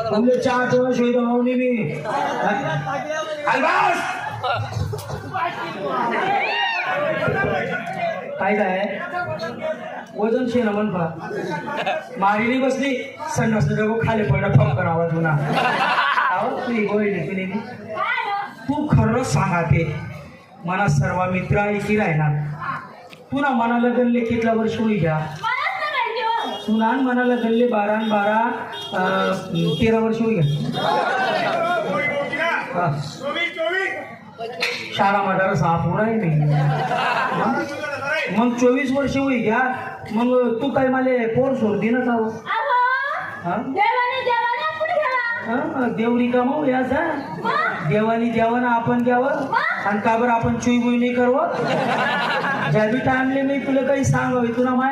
तुमले 4 वर्ष होईल माऊली मी काय काय वजन शे ना म्हणपा मारीनी बसली संडास खाली पडलं फक्कर आवाज होणार आवाज तुझी गोळी तुली तू खरं सांगा ते मला सर्व मित्र ऐकी राहणार तू ना मनाला गल्ले कितला वर्ष होई घ्या सुनान मनाला गल्ले 13 वर्ष होई घ्या शाळा माझा सापूर आहे मी मग 24 वर्ष होई घ्या मग तू काय मला पोर सोडती ना जाऊ देवरी कमाऊ याचा देवानी द्यावं ना आपण द्यावं आणि का बरं आपण चुईबुई नाही करव ज्या बी टाइमले मी तुला काही सांगावी तुला माहिती